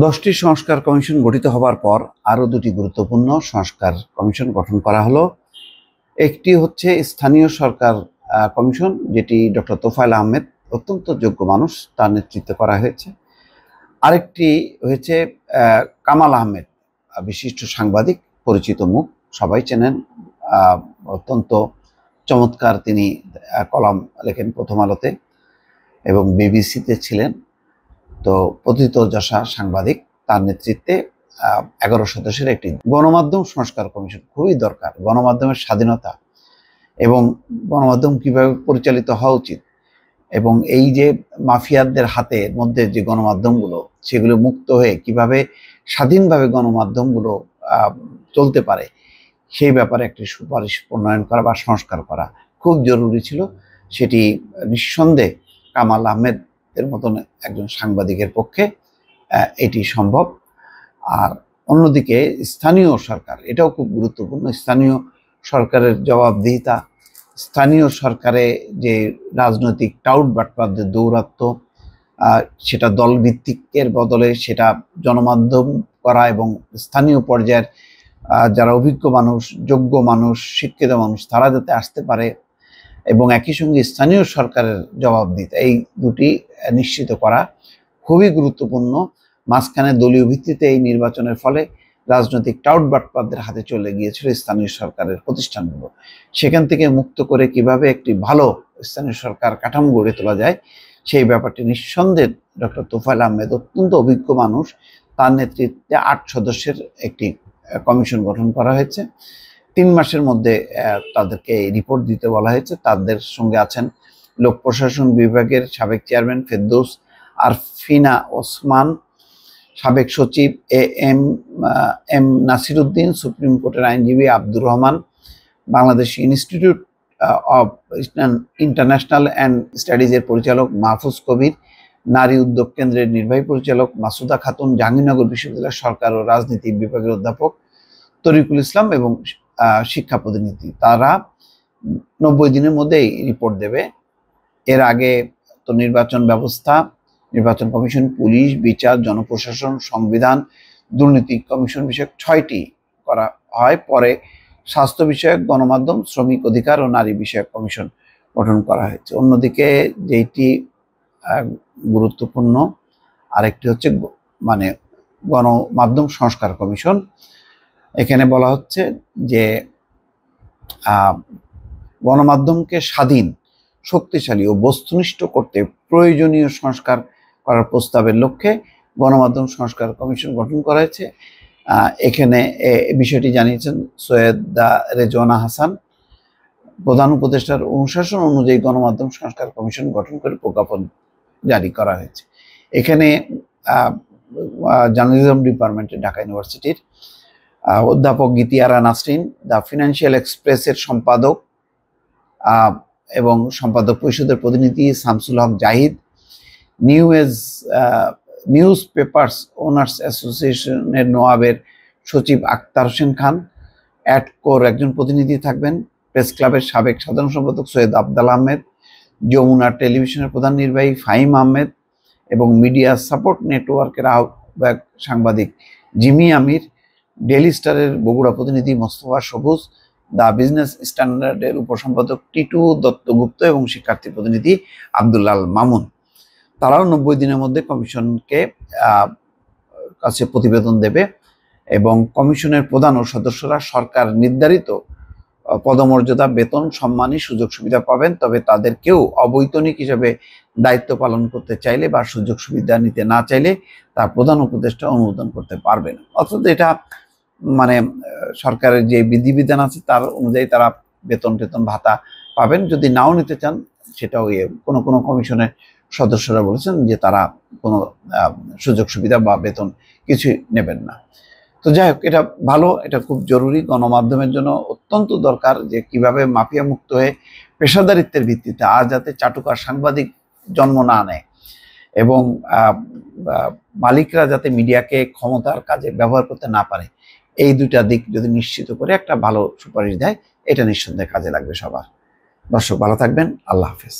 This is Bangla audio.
10টি সংস্কার কমিশন গঠিত হবার পর আরও দুটি গুরুত্বপূর্ণ সংস্কার কমিশন গঠন করা হলো। একটি হচ্ছে স্থানীয় সরকার কমিশন, যেটি ডক্টর তোফায়েল আহমেদ, অত্যন্ত যোগ্য মানুষ, তার নেতৃত্বে করা হয়েছে। আরেকটি হয়েছে কামাল আহমেদ, বিশিষ্ট সাংবাদিক, পরিচিত মুখ, সবাই চেনেন। অত্যন্ত চমৎকার তিনি কলাম লেখেন প্রথম আলোতে এবং বিবিসিতে ছিলেন। তো প্রথিতযশা সাংবাদিক, তার নেতৃত্বে 11 সদস্যের একটি গণমাধ্যম সংস্কার কমিশন খুবই দরকার। গণমাধ্যমের স্বাধীনতা এবং গণমাধ্যম কিভাবে পরিচালিত হওয়া উচিত এবং এই যে মাফিয়াদের হাতের মধ্যে যে গণমাধ্যমগুলো, সেগুলো মুক্ত হয়ে কিভাবে স্বাধীনভাবে গণমাধ্যমগুলো চলতে পারে, সেই ব্যাপারে একটি সুপারিশ প্রণয়ন করা বা সংস্কার করা খুব জরুরি ছিল। সেটি নিঃসন্দেহে কামাল আহমেদের মতন একজন সাংবাদিকের পক্ষে এটি সম্ভব। আর অন্যদিকে স্থানীয় সরকার, এটাও খুব গুরুত্বপূর্ণ। স্থানীয় সরকারের জবাবদিহিতা, স্থানীয় সরকারে যে রাজনৈতিক টাউট বাটপারদের দৌরাত্ম্য, সেটা দলভিত্তিকের বদলে সেটা জনমাধ্যম করা এবং স্থানীয় পর্যায়ের যারা অভিজ্ঞ মানুষ, যোগ্য মানুষ, শিক্ষিত মানুষ, তারা যাতে আসতে পারে এবং একই সঙ্গে স্থানীয় সরকারের জবাবদিহিতা, এই দুটি নিশ্চিত করা খুবই গুরুত্বপূর্ণ। মাঝখানে দলীয় ভিত্তিতে এই নির্বাচনের ফলে রাজনৈতিক টাউট বাটপারদের হাতে চলে গিয়েছিল স্থানীয় সরকারের প্রতিষ্ঠানগুলো। সেখান থেকে মুক্ত করে কিভাবে একটি ভালো স্থানীয় সরকার কাঠামো গড়ে তোলা যায়, সেই ব্যাপারটি নিঃসন্দেহে ডক্টর তোফায়েল আহমেদ, অত্যন্ত অভিজ্ঞ মানুষ, তার নেতৃত্বে 8 সদস্যের একটি কমিশন গঠন করা হয়েছে। 3 মাসের মধ্যে তাদেরকে রিপোর্ট দিতে বলা হয়েছে। তাদের সঙ্গে আছেন লোক প্রশাসন বিভাগের সাবেক চেয়ারম্যান ফেরদৌস আরফিনা ওসমান, সাবেক সচিব এম নাসির উদ্দিন, সুপ্রিম কোর্টের আইনজীবী Abdur Rahman, Bangladesh institute of international and স্টাডিজের পরিচালক মাহফুজ কবির, নারী উদ্যোগ কেন্দ্রের নির্বাহী পরিচালক মাসুদা খাতুন, জাহাঙ্গীরনগর বিশ্ববিদ্যালয়ের সরকার ও রাজনীতি বিভাগের অধ্যাপক তরিকুল ইসলাম এবং শিক্ষা প্রতিনিধি। তারা 90 দিনের মধ্যেই রিপোর্ট দেবে। এর আগে তো নির্বাচন ব্যবস্থা, নির্বাচন কমিশন, পুলিশ, বিচার, জনপ্রশাসন, সংবিধান, দুর্নীতি কমিশন বিষয়ক 6টি করা হয়। পরে স্বাস্থ্য বিষয়ক, গণমাধ্যম, শ্রমিক অধিকার ও নারী বিষয়ক কমিশন গঠন করা হয়েছে। অন্যদিকে যেটি গুরুত্বপূর্ণ আরেকটি হচ্ছে গণমাধ্যম সংস্কার কমিশন। এখানে বলা হচ্ছে যে গণমাধ্যমকে স্বাধীন, শক্তিশালী ও বস্তুনিষ্ঠ করতে প্রয়োজনীয় সংস্কার করার প্রস্তাবের লক্ষ্যে গণমাধ্যম সংস্কার কমিশন গঠন করা হয়েছে। এখানে বিষয়টি জানিয়েছেন সৈয়দা রেজওয়ানা হাসান। প্রধান উপদেষ্টার অনুশাসন অনুযায়ী গণমাধ্যম সংস্কার কমিশন গঠন করে প্রজ্ঞাপন জারি করা হয়েছে। এখানে জার্নালিজম ডিপার্টমেন্টের ঢাকা ইউনিভার্সিটির অধ্যাপক গীতিয়ারা নাসরিন, দ্য ফিনান্সিয়াল এক্সপ্রেসের সম্পাদক এবং সম্পাদক পরিষদের প্রতিনিধি শামসুল হক জাহিদ, নিউজ পেপার্স ওনার্স অ্যাসোসিয়েশনের নোয়াবের সচিব আক্তার হোসেন খান, অ্যাডকোর একজন প্রতিনিধি থাকবেন, প্রেস ক্লাবের সাবেক সাধারণ সম্পাদক সৈয়দ আবদাল আহমেদ, যমুনা টেলিভিশনের প্রধান নির্বাহী ফাহিম আহমেদ এবং মিডিয়া সাপোর্ট নেটওয়ার্কের আহ্বায়ক সাংবাদিক জিমি আমির, ডেইলি স্টারের বগুড়া প্রতিনিধি মোস্তফা সবুজ, দ্য বিজনেস স্ট্যান্ডার্ডের উপসম্পাদক টিটু দত্তগুপ্ত এবং শিক্ষার্থী প্রতিনিধি আব্দুল্লাল মামুন। তারাও 90 দিনের মধ্যে কমিশনকে কাছে প্রতিবেদন দেবে এবং কমিশনের প্রধান ও সদস্যরা সরকার নির্ধারিত পদমর্যাদা, বেতন, সম্মানী, সুযোগ সুবিধা পাবেন। তবে তাদের কেউ অবৈতনিক হিসেবে দায়িত্ব পালন করতে চাইলে বা সুযোগ সুবিধা নিতে না চাইলে তা প্রধান উপদেষ্টা অনুমোদন করতে পারবেন। অর্থাৎ এটা সরকারের যে বিধিবিধান আছে তার অনুযায়ী তারা বেতন ভাতা পাবেন। যদি নাও নিতে চান সেটাও কোনো কোনো কমিশনের সদস্যরা বলেছেন যে তারা কোনো সুযোগ সুবিধা বা বেতন কিছুই নেবেন না। তো যাই হোক, এটা ভালো, এটা খুব জরুরি। গণমাধ্যমের জন্য অত্যন্ত দরকার যে কিভাবে মাফিয়া মুক্ত হয়ে পেশাদারিত্বের ভিত্তিতে যাতে চাটুকার সাংবাদিক জন্ম না নেয় এবং মালিকরা যাতে মিডিয়াকে ক্ষমতার কাজে ব্যবহার করতে না পারে, এই দুইটা দিক যদি নিশ্চিত করে একটা ভালো সুপারিশ দেয়, এটা নিঃসন্দেহে কাজে লাগবে সবার। দর্শক ভালো থাকবেন, আল্লাহ হাফেজ।